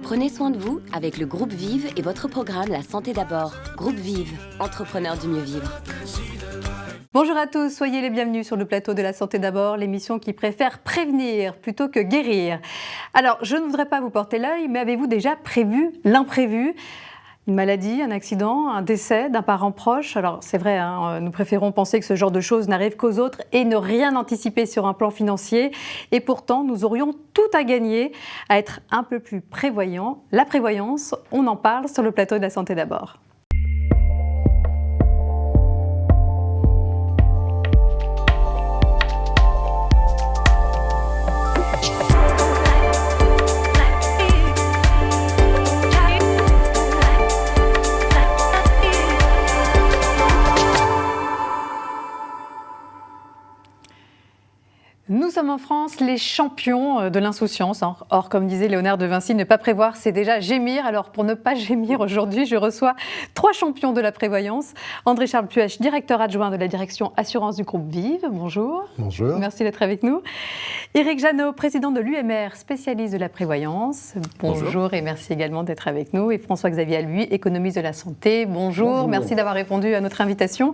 Prenez soin de vous avec le groupe Vive et votre programme La Santé d'abord. Groupe Vive, entrepreneur du mieux vivre. Bonjour à tous, soyez les bienvenus sur le plateau de La Santé d'abord, l'émission qui préfère prévenir plutôt que guérir. Alors, je ne voudrais pas vous porter l'œil, mais avez-vous déjà prévu l'imprévu ? Une maladie, un accident, un décès d'un parent proche. Alors c'est vrai, nous préférons penser que ce genre de choses n'arrive qu'aux autres et ne rien anticiper sur un plan financier. Et pourtant, nous aurions tout à gagner à être un peu plus prévoyants. La prévoyance, on en parle sur le plateau de La Santé d'abord. Nous sommes en France les champions de l'insouciance. Or, comme disait Léonard de Vinci, ne pas prévoir, c'est déjà gémir. Alors, pour ne pas gémir aujourd'hui, je reçois 3 champions de la prévoyance. André-Charles Puech, directeur adjoint de la direction assurance du groupe Vive. Bonjour. Bonjour. Merci d'être avec nous. Éric Jeannot, président de l'UMR, spécialiste de la prévoyance. Bonjour et merci également d'être avec nous. Et François-Xavier Albuy, économiste de la santé. Bonjour. Merci d'avoir répondu à notre invitation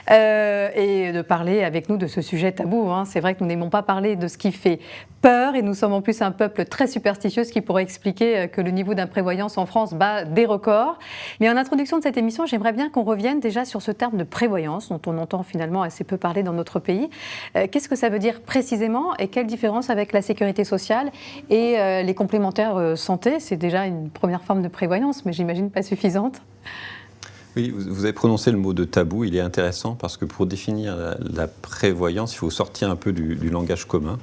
et de parler avec nous de ce sujet tabou. C'est vrai que nous n'aimons pas parler de ce qui fait peur et nous sommes en plus un peuple très superstitieux, ce qui pourrait expliquer que le niveau d'imprévoyance en France bat des records. Mais en introduction de cette émission, j'aimerais bien qu'on revienne déjà sur ce terme de prévoyance dont on entend finalement assez peu parler dans notre pays. Qu'est-ce que ça veut dire précisément et quelle différence avec la sécurité sociale et les complémentaires santé? C'est déjà une première forme de prévoyance, mais j'imagine pas suffisante. Oui, vous avez prononcé le mot de tabou, il est intéressant parce que pour définir la prévoyance, il faut sortir un peu du langage commun.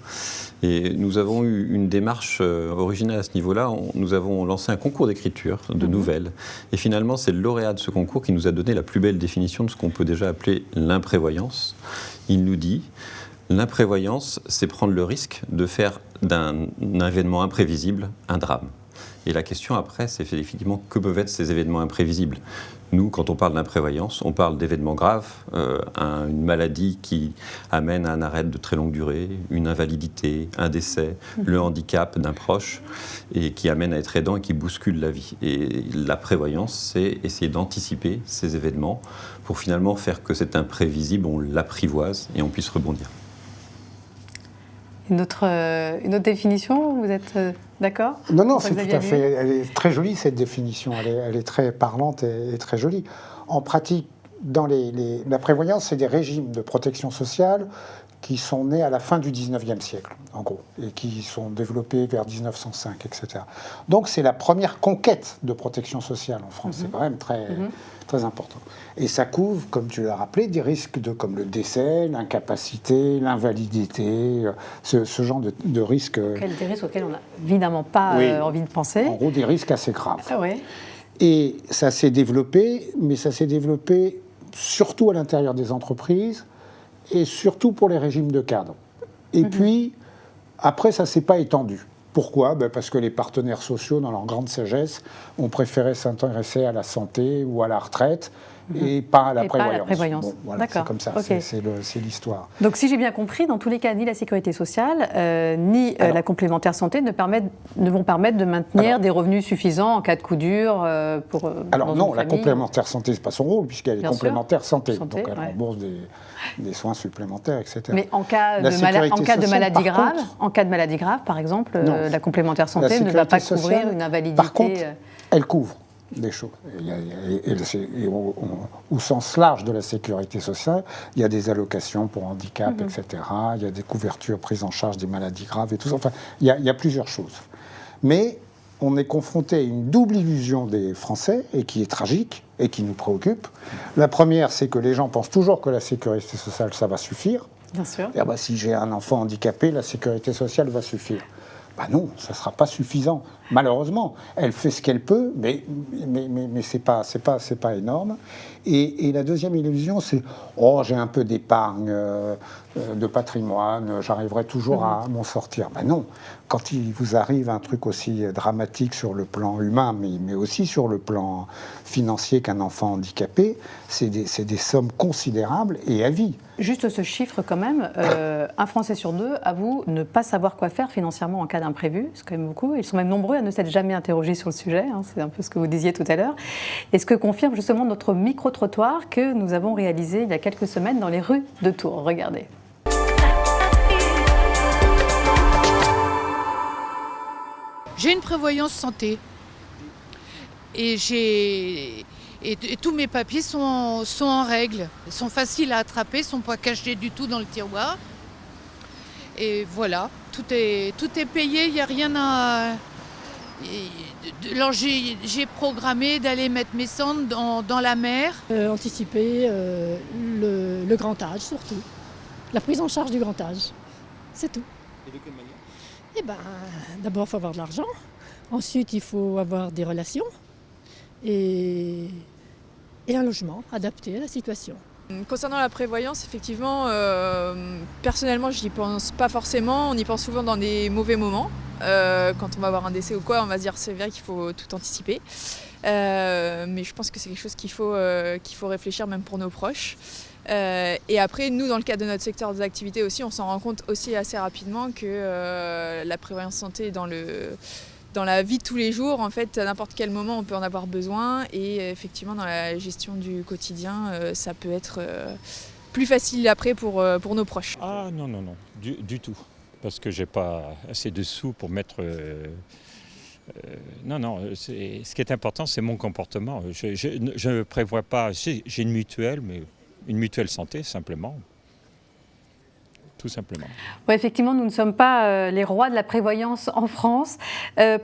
Et nous avons eu une démarche originale à ce niveau-là. Nous avons lancé un concours d'écriture de nouvelles. Et finalement, c'est le lauréat de ce concours qui nous a donné la plus belle définition de ce qu'on peut déjà appeler l'imprévoyance. Il nous dit « L'imprévoyance, c'est prendre le risque de faire d'un événement imprévisible un drame ». Et la question après, c'est effectivement que peuvent être ces événements imprévisibles. Nous, quand on parle d'imprévoyance, on parle d'événements graves, une maladie qui amène à un arrêt de très longue durée, une invalidité, un décès, le handicap d'un proche, et qui amène à être aidant et qui bouscule la vie. Et la prévoyance, c'est essayer d'anticiper ces événements pour finalement faire que cet imprévisible, on l'apprivoise et on puisse rebondir. Une autre définition, vous êtes d'accord? Non, c'est tout à fait. Elle est très jolie cette définition. Elle est très parlante et très jolie. En pratique, dans la prévoyance, c'est des régimes de protection sociale qui sont nés à la fin du 19e siècle, en gros, et qui sont développés vers 1905, etc. Donc c'est la première conquête de protection sociale en France. C'est quand même très important. Et ça couvre, comme tu l'as rappelé, des risques comme le décès, l'incapacité, l'invalidité, ce genre de risques. Des risques auxquels on n'a évidemment pas envie de penser. En gros, des risques assez graves. Ah ouais. Et ça s'est développé, mais ça s'est développé surtout à l'intérieur des entreprises et surtout pour les régimes de cadre. Et puis, après, ça ne s'est pas étendu. Pourquoi ? Parce que les partenaires sociaux, dans leur grande sagesse, ont préféré s'intéresser à la santé ou à la retraite et pas à la prévoyance. Bon, voilà, c'est comme ça, okay. C'est l'histoire. Donc si j'ai bien compris, dans tous les cas, ni la sécurité sociale, ni la complémentaire santé ne vont permettre de maintenir des revenus suffisants en cas de coup dur pour alors non, la complémentaire santé, c'est pas son rôle, puisqu'elle est complémentaire santé. Donc elle rembourse des soins supplémentaires, etc. Mais en cas de maladie grave, par exemple, la complémentaire santé ne va pas couvrir une invalidité. Par contre, elle couvre des choses. Au sens large de la sécurité sociale, il y a des allocations pour handicap, etc. Il y a des couvertures prises en charge des maladies graves et tout ça. Enfin, il y a plusieurs choses. Mais on est confronté à une double illusion des Français, et qui est tragique, et qui nous préoccupe. La première, c'est que les gens pensent toujours que la sécurité sociale, ça va suffire. Bien sûr. Et si j'ai un enfant handicapé, la sécurité sociale va suffire. Non, ça ne sera pas suffisant. Malheureusement, elle fait ce qu'elle peut, mais c'est pas énorme. Et la deuxième illusion, c'est j'ai un peu d'épargne, de patrimoine, j'arriverai toujours à m'en sortir. Non, quand il vous arrive un truc aussi dramatique sur le plan humain, mais aussi sur le plan financier qu'un enfant handicapé, c'est des sommes considérables et à vie. Juste ce chiffre quand même, un Français sur deux avoue ne pas savoir quoi faire financièrement en cas d'imprévu, c'est quand même beaucoup. Ils sont même nombreux à ne s'être jamais interrogés sur le sujet, hein, c'est un peu ce que vous disiez tout à l'heure. Et ce que confirme justement notre micro-trottoir que nous avons réalisé il y a quelques semaines dans les rues de Tours. Regardez. J'ai une prévoyance santé et tous mes papiers sont en règle, sont faciles à attraper, sont pas cachés du tout dans le tiroir. Et voilà, tout est payé, il n'y a rien à... Alors j'ai programmé d'aller mettre mes cendres dans la mer. Anticiper le grand âge surtout, la prise en charge du grand âge, c'est tout. Et de quelle manière ? Eh ben, d'abord, il faut avoir de l'argent. Ensuite, il faut avoir des relations et un logement adapté à la situation. Concernant la prévoyance, effectivement, personnellement, je n'y pense pas forcément. On y pense souvent dans des mauvais moments. Quand on va avoir un décès ou quoi, on va se dire c'est vrai qu'il faut tout anticiper. Mais je pense que c'est quelque chose qu'il faut réfléchir même pour nos proches. Et après, nous, dans le cadre de notre secteur des activités aussi, on s'en rend compte aussi assez rapidement que la prévoyance santé dans la vie de tous les jours, en fait, à n'importe quel moment, on peut en avoir besoin. Et effectivement, dans la gestion du quotidien, ça peut être plus facile après pour nos proches. Ah non, du tout. Parce que j'ai pas assez de sous pour mettre... Non, ce qui est important, c'est mon comportement. Je ne prévois pas... J'ai une mutuelle, mais une mutuelle santé, simplement. Tout simplement. Ouais, effectivement, nous ne sommes pas les rois de la prévoyance en France.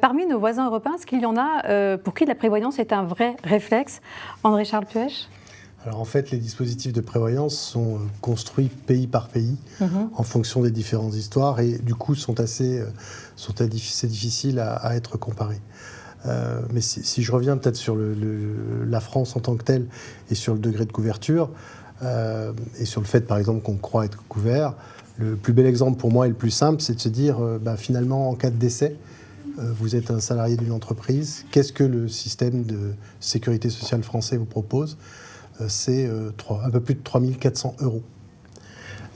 Parmi nos voisins européens, est-ce qu'il y en a pour qui la prévoyance est un vrai réflexe ? André-Charles Puech ? Alors en fait, les dispositifs de prévoyance sont construits pays par pays en fonction des différentes histoires et du coup sont assez difficiles à être comparés. Mais si je reviens peut-être sur la France en tant que telle et sur le degré de couverture et sur le fait par exemple qu'on croit être couvert, le plus bel exemple pour moi et le plus simple, c'est de se dire finalement en cas de décès, vous êtes un salarié d'une entreprise, qu'est-ce que le système de sécurité sociale français vous propose ? C'est un peu plus de 3 400 €.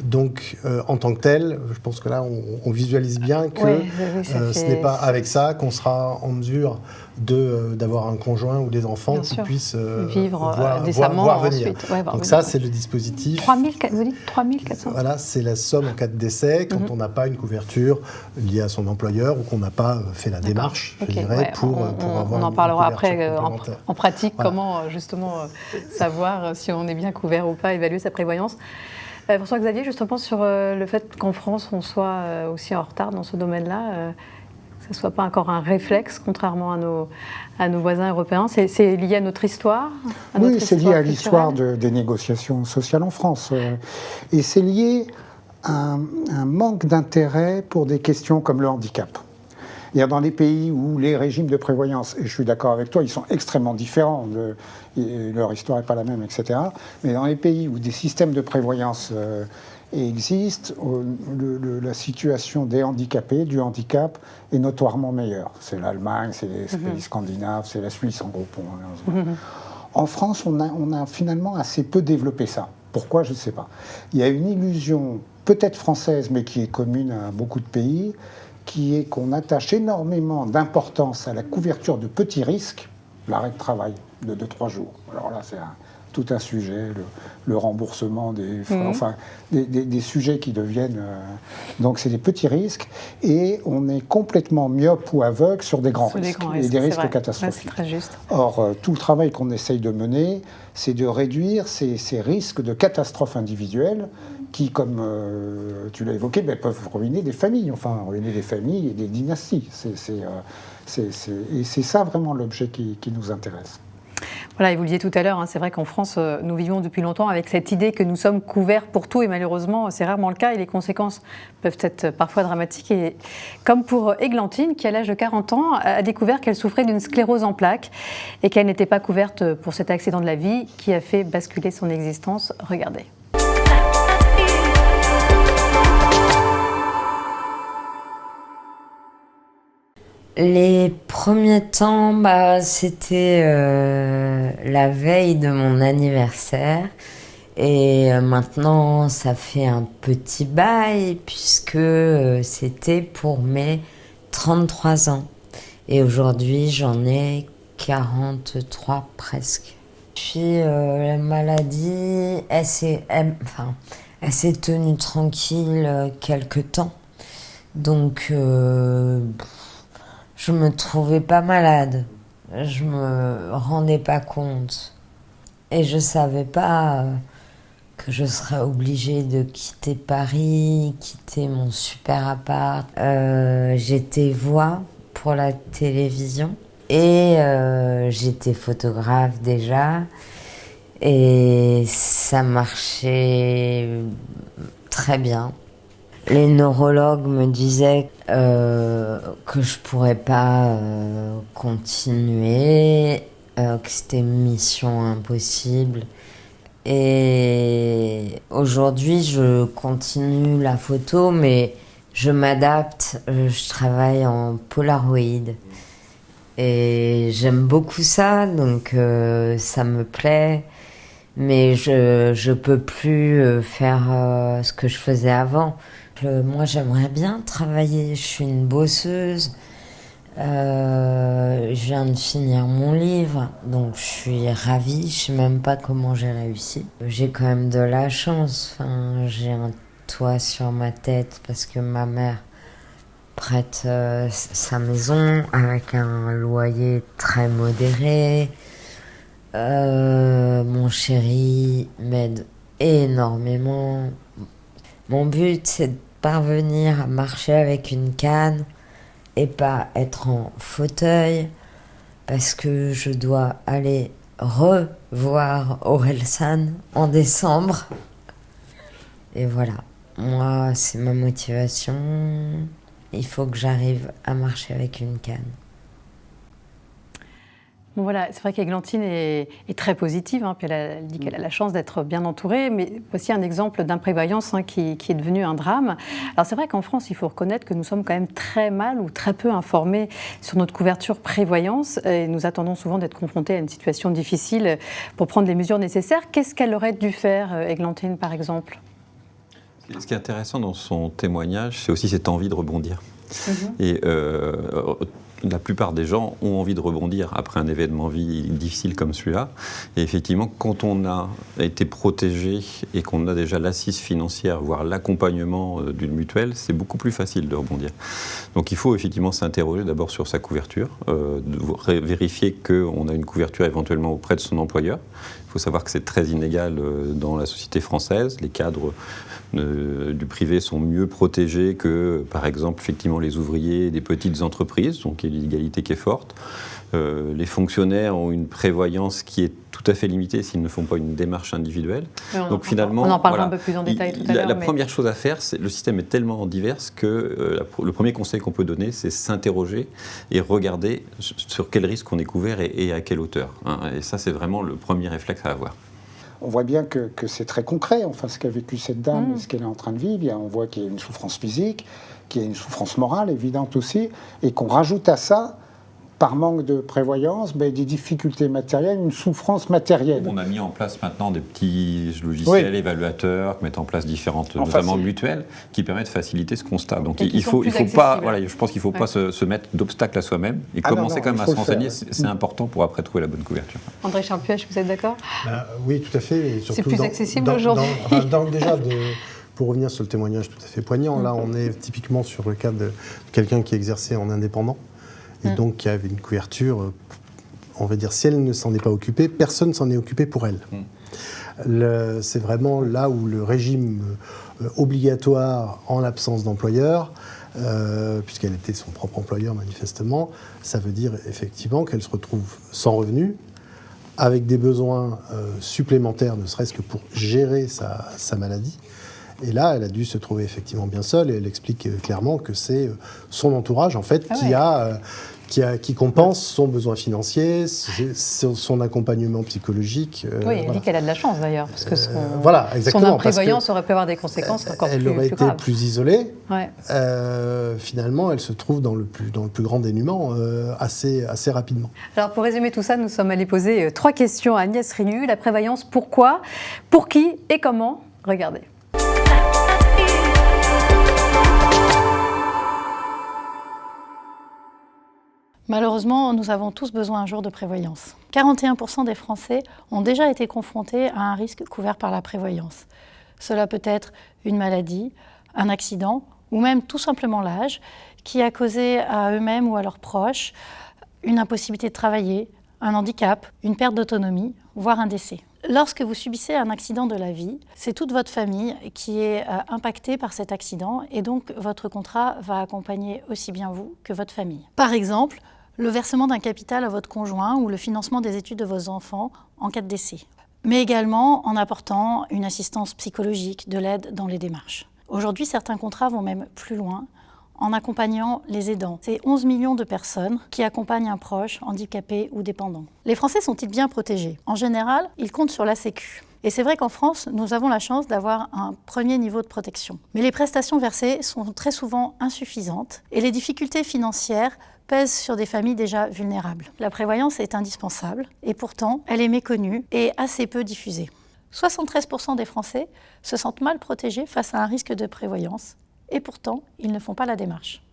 Donc, en tant que tel, je pense que là, on visualise bien que ce n'est pas avec ça qu'on sera en mesure d'avoir un conjoint ou des enfants qui puissent vivre décemment voir venir. Ensuite. Donc ça, c'est le dispositif. Vous dites 3 400 €. Voilà, c'est la somme en cas de décès quand on n'a pas une couverture liée à son employeur ou qu'on n'a pas fait la démarche, je dirais, pour avoir on en parlera après en pratique, voilà. comment justement savoir si on est bien couvert ou pas, évaluer sa prévoyance. François-Xavier, justement sur le fait qu'en France, on soit aussi en retard dans ce domaine-là, que ce ne soit pas encore un réflexe, contrairement à nos voisins européens. C'est lié à notre histoire Oui, c'est lié à l'histoire des négociations sociales en France. Et c'est lié à un manque d'intérêt pour des questions comme le handicap. Dans les pays où les régimes de prévoyance, et je suis d'accord avec toi, ils sont extrêmement différents, leur histoire n'est pas la même, etc. Mais dans les pays où des systèmes de prévoyance existent, la situation des handicapés, du handicap, est notoirement meilleure. C'est l'Allemagne, c'est les pays scandinaves, c'est la Suisse en gros. En France, on a finalement assez peu développé ça. Pourquoi, je ne sais pas. Il y a une illusion, peut-être française, mais qui est commune à beaucoup de pays, qui est qu'on attache énormément d'importance à la couverture de petits risques, l'arrêt de travail de 2-3 jours. Alors là, c'est tout un sujet, le remboursement des frais, enfin, des sujets qui deviennent... donc c'est des petits risques, et on est complètement myope ou aveugle sur des grands risques, et des risques catastrophiques. Ouais, c'est très juste. Or, tout le travail qu'on essaye de mener, c'est de réduire ces risques de catastrophes individuelles qui, comme tu l'as évoqué, peuvent ruiner des familles, et des dynasties. Et c'est ça vraiment l'objet qui nous intéresse. Voilà, et vous le disiez tout à l'heure, c'est vrai qu'en France, nous vivons depuis longtemps avec cette idée que nous sommes couverts pour tout, et malheureusement, c'est rarement le cas, et les conséquences peuvent être parfois dramatiques. Et comme pour Églantine, qui à l'âge de 40 ans a découvert qu'elle souffrait d'une sclérose en plaques, et qu'elle n'était pas couverte pour cet accident de la vie qui a fait basculer son existence. Regardez. Les premiers temps, c'était la veille de mon anniversaire Et maintenant, ça fait un petit bail puisque c'était pour mes 33 ans. Et aujourd'hui, j'en ai 43 presque. Puis la maladie, elle s'est tenue tranquille quelque temps. Donc, je me trouvais pas malade. Je me rendais pas compte. Et je savais pas que je serais obligée de quitter Paris, quitter mon super appart. J'étais voix pour la télévision et j'étais photographe déjà. Et ça marchait très bien. Les neurologues me disaient que je pourrais pas continuer, que c'était une mission impossible. Et aujourd'hui, je continue la photo, mais je m'adapte. Je travaille en Polaroid. Et j'aime beaucoup ça, donc ça me plaît. Mais je peux plus faire ce que je faisais avant. Moi, j'aimerais bien travailler. Je suis une bosseuse. Je viens de finir mon livre, donc je suis ravie. Je sais même pas comment j'ai réussi. J'ai quand même de la chance. Enfin, j'ai un toit sur ma tête parce que ma mère prête sa maison avec un loyer très modéré. Mon chéri m'aide énormément. Mon but, c'est de parvenir à marcher avec une canne et pas être en fauteuil, parce que je dois aller revoir Orelsan en décembre. Et voilà, moi, c'est ma motivation. Il faut que j'arrive à marcher avec une canne. Bon, voilà, c'est vrai qu'Églantine est très positive, hein, puis elle dit qu'elle a la chance d'être bien entourée, mais voici un exemple d'imprévoyance qui est devenu un drame. Alors c'est vrai qu'en France, il faut reconnaître que nous sommes quand même très mal ou très peu informés sur notre couverture prévoyance, et nous attendons souvent d'être confrontés à une situation difficile pour prendre les mesures nécessaires. Qu'est-ce qu'elle aurait dû faire, Églantine, par exemple ? Ce qui est intéressant dans son témoignage, c'est aussi cette envie de rebondir. Et la plupart des gens ont envie de rebondir après un événement difficile comme celui-là. Et effectivement, quand on a été protégé et qu'on a déjà l'assise financière, voire l'accompagnement d'une mutuelle, c'est beaucoup plus facile de rebondir. Donc il faut effectivement s'interroger d'abord sur sa couverture, vérifier qu'on a une couverture éventuellement auprès de son employeur. Il faut savoir que c'est très inégal dans la société française. Les cadres du privé sont mieux protégés que, par exemple, effectivement, les ouvriers des petites entreprises, donc il y a une inégalité qui est forte. Les fonctionnaires ont une prévoyance qui est tout à fait limitée s'ils ne font pas une démarche individuelle. Donc finalement, on en parlera un peu plus en détail tout à l'heure. La première chose à faire, le système est tellement divers que le premier conseil qu'on peut donner, c'est s'interroger et regarder sur quel risque on est couvert et à quelle hauteur. Et ça, c'est vraiment le premier réflexe à avoir. On voit bien que c'est très concret, enfin, ce qu'a vécu cette dame et ce qu'elle est en train de vivre. On voit qu'il y a une souffrance physique, qu'il y a une souffrance morale évidente aussi, et qu'on rajoute à ça, par manque de prévoyance, des difficultés matérielles, une souffrance matérielle. On a mis en place maintenant des petits logiciels évaluateurs qui mettent en place différentes, notamment mutuelles, qui permettent de faciliter ce constat. Donc il faut pas, je pense qu'il ne faut pas se mettre d'obstacles à soi-même et commencer quand même à se renseigner. C'est important pour après trouver la bonne couverture. André Charles-Puech, vous êtes d'accord ? Oui, tout à fait. Et surtout c'est plus accessible aujourd'hui. Déjà, pour revenir sur le témoignage tout à fait poignant, là on est typiquement sur le cas de quelqu'un qui exerçait en indépendant. Et donc, qui avait une couverture, on va dire, si elle ne s'en est pas occupée, personne ne s'en est occupé pour elle. C'est vraiment là où le régime obligatoire en l'absence d'employeur, puisqu'elle était son propre employeur manifestement, ça veut dire effectivement qu'elle se retrouve sans revenu, avec des besoins supplémentaires, ne serait-ce que pour gérer sa maladie. Et là, elle a dû se trouver effectivement bien seule, et elle explique clairement que c'est son entourage, en fait, qui compense son besoin financier, son accompagnement psychologique. Oui, elle dit qu'elle a de la chance d'ailleurs, parce que son exactement, imprévoyance aurait pu avoir des conséquences encore plus graves. Elle aurait été plus isolée. Ouais. Finalement, elle se trouve dans le plus grand dénuement assez rapidement. Alors pour résumer tout ça, nous sommes allés poser 3 questions à Agnès Rieu. La prévoyance, pourquoi, pour qui et comment? Regardez. Malheureusement, nous avons tous besoin un jour de prévoyance. 41% des Français ont déjà été confrontés à un risque couvert par la prévoyance. Cela peut être une maladie, un accident ou même tout simplement l'âge qui a causé à eux-mêmes ou à leurs proches une impossibilité de travailler, un handicap, une perte d'autonomie, voire un décès. Lorsque vous subissez un accident de la vie, c'est toute votre famille qui est impactée par cet accident et donc votre contrat va accompagner aussi bien vous que votre famille. Par exemple, le versement d'un capital à votre conjoint ou le financement des études de vos enfants en cas de décès. Mais également en apportant une assistance psychologique, de l'aide dans les démarches. Aujourd'hui, certains contrats vont même plus loin en accompagnant les aidants. C'est 11 millions de personnes qui accompagnent un proche handicapé ou dépendant. Les Français sont-ils bien protégés? En général, ils comptent sur la Sécu. Et c'est vrai qu'en France, nous avons la chance d'avoir un premier niveau de protection. Mais les prestations versées sont très souvent insuffisantes et les difficultés financières pèse sur des familles déjà vulnérables. La prévoyance est indispensable et pourtant, elle est méconnue et assez peu diffusée. 73% des Français se sentent mal protégés face à un risque de prévoyance et pourtant, ils ne font pas la démarche.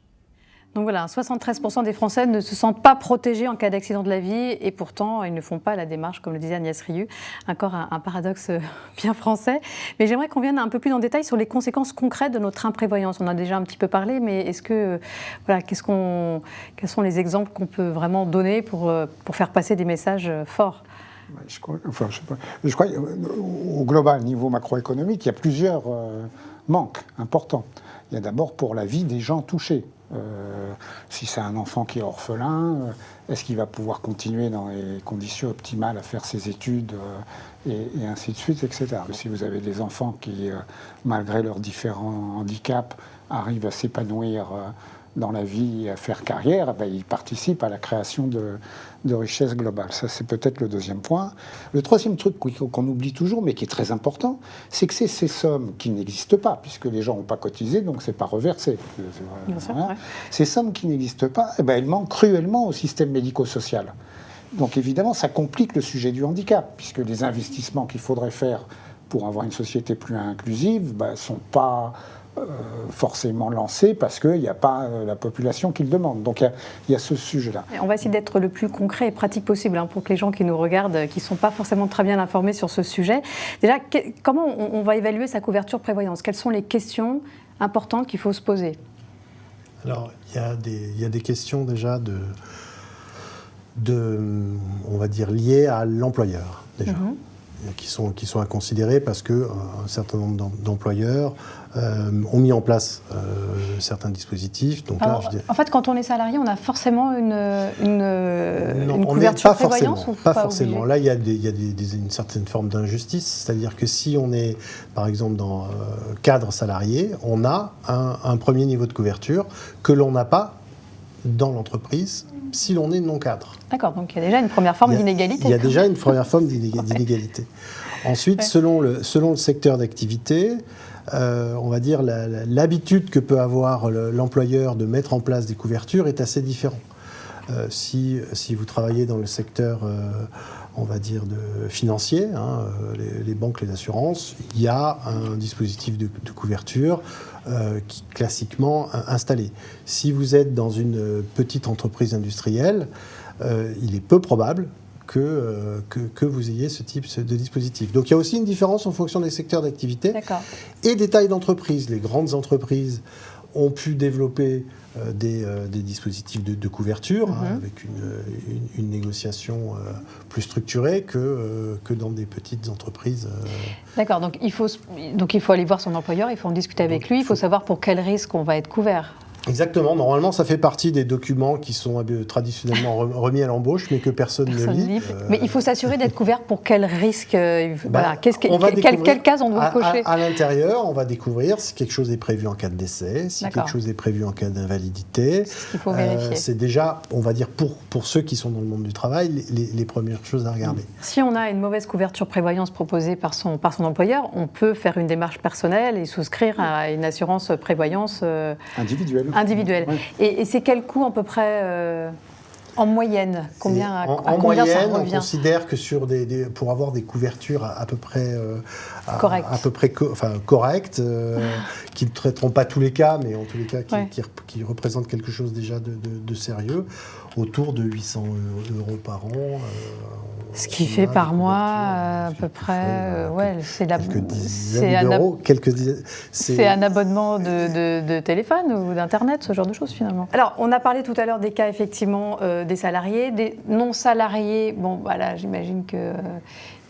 Donc voilà, 73% des Français ne se sentent pas protégés en cas d'accident de la vie et pourtant, ils ne font pas la démarche, comme le disait Agnès Rieu. Encore un paradoxe bien français. Mais j'aimerais qu'on vienne un peu plus en détail sur les conséquences concrètes de notre imprévoyance. On en a déjà un petit peu parlé, mais est-ce que, quels sont les exemples qu'on peut vraiment donner pour faire passer des messages forts? Je crois qu'au global, niveau macroéconomique, il y a plusieurs manques importants. Il y a d'abord pour la vie des gens touchés. Si c'est un enfant qui est orphelin, est-ce qu'il va pouvoir continuer dans les conditions optimales à faire ses études et ainsi de suite, etc. Si vous avez des enfants qui, malgré leurs différents handicaps, arrivent à s'épanouir dans la vie et à faire carrière, ils participent à la création de richesses globales. Ça, c'est peut-être le deuxième point. Le troisième truc qu'on oublie toujours, mais qui est très important, c'est que c'est ces sommes qui n'existent pas, puisque les gens n'ont pas cotisé, donc c'est pas reversé. Voilà. Ces sommes qui n'existent pas, elles manquent cruellement au système médico-social. Donc évidemment, ça complique le sujet du handicap, puisque les investissements qu'il faudrait faire pour avoir une société plus inclusive ne sont pas forcément lancés parce qu'il n'y a pas la population qui le demande. Donc il y a ce sujet-là. On va essayer d'être le plus concret et pratique possible pour que les gens qui nous regardent, qui ne sont pas forcément très bien informés sur ce sujet. Déjà, comment on va évaluer sa couverture prévoyance? Quelles sont les questions importantes qu'il faut se poser? Alors, il y a des questions déjà on va dire, liées à l'employeur, déjà. Qui sont à considérer parce qu'un certain nombre d'employeurs ont mis en place certains dispositifs. Donc alors, là, en fait, quand on est salarié, on a forcément une couverture prévoyance? Pas forcément. Là, il y a une certaine forme d'injustice. C'est-à-dire que si on est, par exemple, dans cadre salarié, on a un premier niveau de couverture que l'on n'a pas dans l'entreprise si l'on est non-cadre. D'accord, donc il y a déjà une première forme d'inégalité. Il y a déjà une première forme d'inégalité. Ensuite, selon le secteur d'activité, on va dire l'habitude que peut avoir l'employeur de mettre en place des couvertures est assez différente. Si vous travaillez dans le secteur, on va dire, financier, les banques, les assurances, il y a un dispositif de couverture qui est classiquement installé. Si vous êtes dans une petite entreprise industrielle, il est peu probable que vous ayez ce type de dispositif. Donc il y a aussi une différence en fonction des secteurs d'activité et des tailles d'entreprise. Les grandes entreprises ont pu développer des dispositifs de couverture avec une négociation plus structurée que dans des petites entreprises. D'accord, donc il faut aller voir son employeur, il faut en discuter avec lui, il faut savoir pour quel risque on va être couvert. Exactement. Normalement, ça fait partie des documents qui sont traditionnellement remis à l'embauche, mais que personne ne lit. Mais il faut s'assurer d'être couvert pour quel risque voilà. Quelle case on doit cocher à l'intérieur, on va découvrir si quelque chose est prévu en cas de décès, si quelque chose est prévu en cas d'invalidité. C'est ce qu'il faut vérifier. C'est déjà, on va dire, pour ceux qui sont dans le monde du travail, les premières choses à regarder. Si on a une mauvaise couverture prévoyance proposée par son employeur, on peut faire une démarche personnelle et souscrire à une assurance prévoyance individuelle. Ouais. Et c'est quel coût à peu près en moyenne? Combien moyenne, ça revient? on considère que pour avoir des couvertures à peu près correctes, qui ne traiteront pas tous les cas, mais en tous les cas qui représentent quelque chose déjà de sérieux, autour de 800 € par an. Ce qui fait par mois à peu près, c'est un abonnement de téléphone ou d'internet, ce genre de choses finalement. Alors, on a parlé tout à l'heure des cas effectivement des salariés, des non salariés. Bon, voilà, j'imagine que.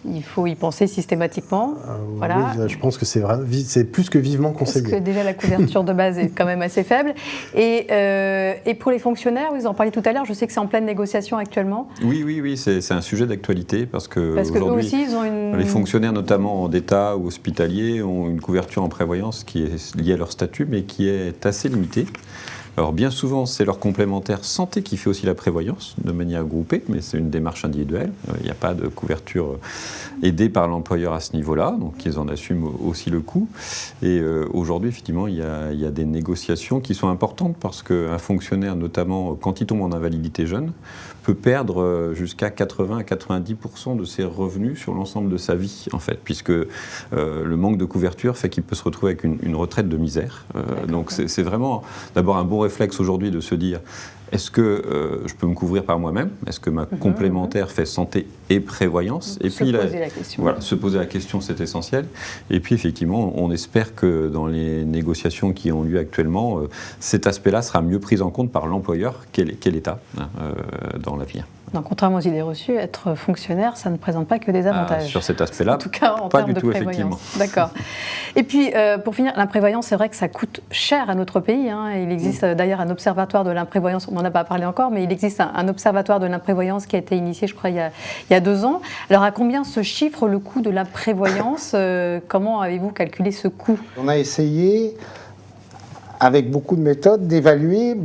Il faut y penser systématiquement. Voilà. Oui, je pense que c'est plus que vivement conseillé. Parce que déjà la couverture de base est quand même assez faible. Et pour les fonctionnaires, vous en parliez tout à l'heure, je sais que c'est en pleine négociation actuellement. Oui, c'est un sujet d'actualité parce que aujourd'hui, ils ont les fonctionnaires, notamment d'État ou hospitaliers, ont une couverture en prévoyance qui est liée à leur statut, mais qui est assez limitée. Alors bien souvent, c'est leur complémentaire santé qui fait aussi la prévoyance de manière groupée, mais c'est une démarche individuelle. Il n'y a pas de couverture aidée par l'employeur à ce niveau-là, donc ils en assument aussi le coût. Et aujourd'hui, effectivement, il y a des négociations qui sont importantes parce qu'un fonctionnaire, notamment quand il tombe en invalidité jeune, peut perdre jusqu'à 80 à 90% de ses revenus sur l'ensemble de sa vie, en fait, puisque le manque de couverture fait qu'il peut se retrouver avec une retraite de misère. Donc c'est vraiment d'abord un bon réflexe aujourd'hui de se dire est-ce que je peux me couvrir par moi-même? Est-ce que ma complémentaire fait santé et prévoyance? Et puis poser la question. Voilà, se poser la question, c'est essentiel. Et puis effectivement, on espère que dans les négociations qui ont lieu actuellement, cet aspect-là sera mieux pris en compte par l'employeur qu'est l'État dans l'avenir. Donc, contrairement aux idées reçues, être fonctionnaire, ça ne présente pas que des avantages. Sur cet aspect-là, en tout cas, en pas termes du tout, de prévoyance. effectivement. D'accord. Et puis, pour finir, l'imprévoyance, c'est vrai que ça coûte cher à notre pays. Il existe d'ailleurs un observatoire de l'imprévoyance, on n'en a pas parlé encore, mais il existe un observatoire de l'imprévoyance qui a été initié, je crois, il y a 2 ans. Alors, à combien se chiffre le coût de l'imprévoyance? Comment avez-vous calculé ce coût? On a essayé, avec beaucoup de méthodes, d'évaluer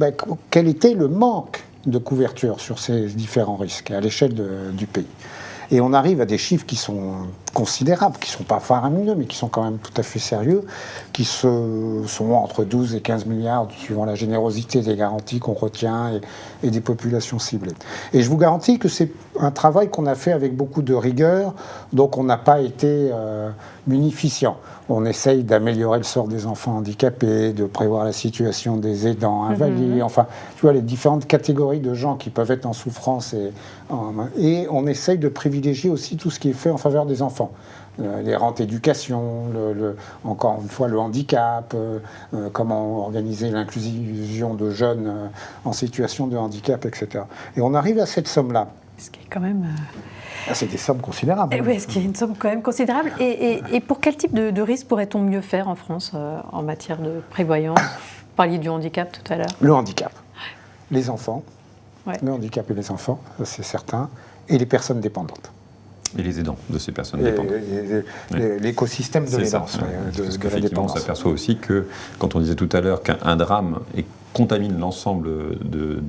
quel était le manque de couverture sur ces différents risques à l'échelle du pays. Et on arrive à des chiffres qui sont considérables, qui ne sont pas faramineux, mais qui sont quand même tout à fait sérieux, qui sont entre 12 et 15 milliards, suivant la générosité des garanties qu'on retient et des populations ciblées. Et je vous garantis que c'est un travail qu'on a fait avec beaucoup de rigueur, donc on n'a pas été munificient. On essaye d'améliorer le sort des enfants handicapés, de prévoir la situation des aidants invalides, enfin, tu vois, les différentes catégories de gens qui peuvent être en souffrance. Et on essaye de privilégier aussi tout ce qui est fait en faveur des enfants. Les rentes éducation, encore une fois le handicap, comment organiser l'inclusion de jeunes en situation de handicap, etc. Et on arrive à cette somme-là. Ce qui est quand même... c'est des sommes considérables. Oui, ce qui est une somme quand même considérable. Et pour quel type de risque pourrait-on mieux faire en France en matière de prévoyance? Vous parliez du handicap tout à l'heure. Le handicap. Les enfants. Ouais. Le handicap et les enfants, c'est certain. Et les personnes dépendantes. Et les aidants de ces personnes dépendantes. L'écosystème de l'aidance. Parce qu'effectivement, on s'aperçoit aussi que, quand on disait tout à l'heure qu'un drame contamine l'ensemble de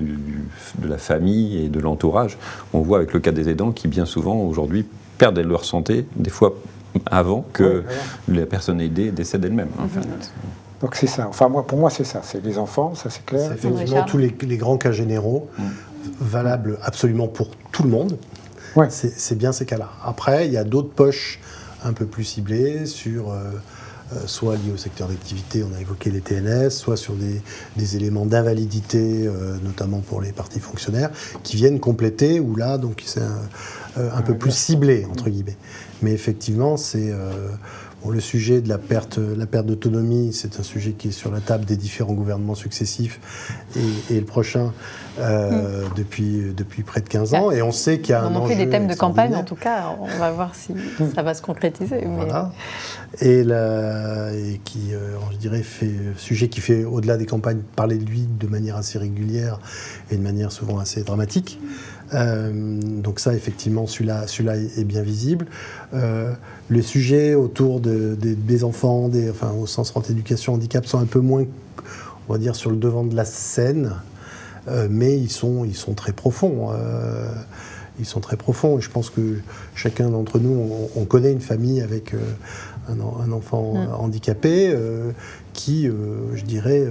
la famille et de l'entourage, on voit avec le cas des aidants qui, bien souvent, aujourd'hui, perdent leur santé, des fois avant que la personne aidée décède elle-même. En fait. Donc c'est ça. Enfin, pour moi, c'est ça. C'est les enfants, ça c'est clair. C'est effectivement tous les grands cas généraux, valables absolument pour tout le monde. Ouais. C'est bien ces cas-là. Après, il y a d'autres poches un peu plus ciblées sur soit liées au secteur d'activité, on a évoqué les TNS, soit sur des éléments d'invalidité, notamment pour les parties fonctionnaires, qui viennent compléter, où là, donc c'est un peu plus ciblé, entre guillemets. Mais effectivement, Bon, le sujet de la perte d'autonomie, c'est un sujet qui est sur la table des différents gouvernements successifs et le prochain depuis près de 15 ans. Et on sait qu'il y a un enjeu. On en fait des thèmes de campagne, en tout cas. On va voir si ça va se concrétiser. Voilà. Et qui, je dirais, sujet qui fait, au-delà des campagnes, parler de lui de manière assez régulière et de manière souvent assez dramatique. Donc ça, effectivement, celui-là est bien visible. Les sujets autour des enfants, au sens santé, éducation, handicap, sont un peu moins, on va dire, sur le devant de la scène, mais ils sont très profonds. Ils sont très profonds. Et je pense que chacun d'entre nous, on connaît une famille avec un enfant handicapé qui, je dirais,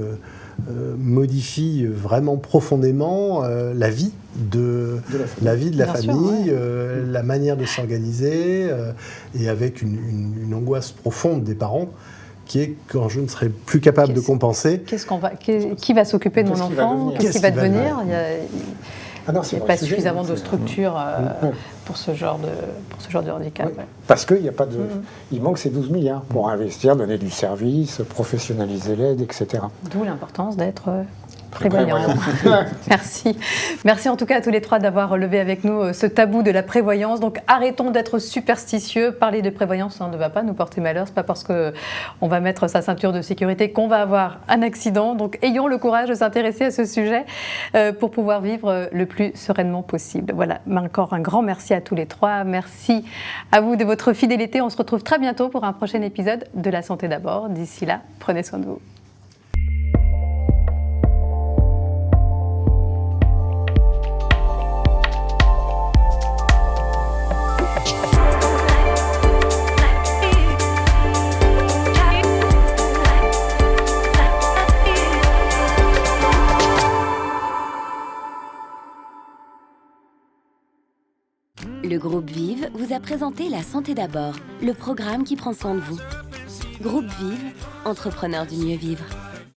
modifie vraiment profondément la vie de la famille, sûr, ouais. La manière de s'organiser, et avec une angoisse profonde des parents qui est quand je ne serai plus capable de compenser. Qui va s'occuper de mon enfant? Qu'est-ce qui va devenir? Il n'y a pas suffisamment de structure pour ce genre de handicap. Oui. Ouais. Parce qu'il n'y a pas de... Il manque ces 12 milliards pour investir, donner du service, professionnaliser l'aide, etc. D'où l'importance d'être prévoyant. Merci. Merci en tout cas à tous les trois d'avoir relevé avec nous ce tabou de la prévoyance. Donc arrêtons d'être superstitieux. Parler de prévoyance, ça ne va pas nous porter malheur. Ce n'est pas parce qu'on va mettre sa ceinture de sécurité qu'on va avoir un accident. Donc ayons le courage de s'intéresser à ce sujet pour pouvoir vivre le plus sereinement possible. Voilà, encore un grand merci à tous les trois. Merci à vous de votre fidélité. On se retrouve très bientôt pour un prochain épisode de La Santé d'abord. D'ici là, prenez soin de vous. Le groupe Vive vous a présenté La Santé d'abord, le programme qui prend soin de vous. Groupe Vive, entrepreneurs du mieux vivre.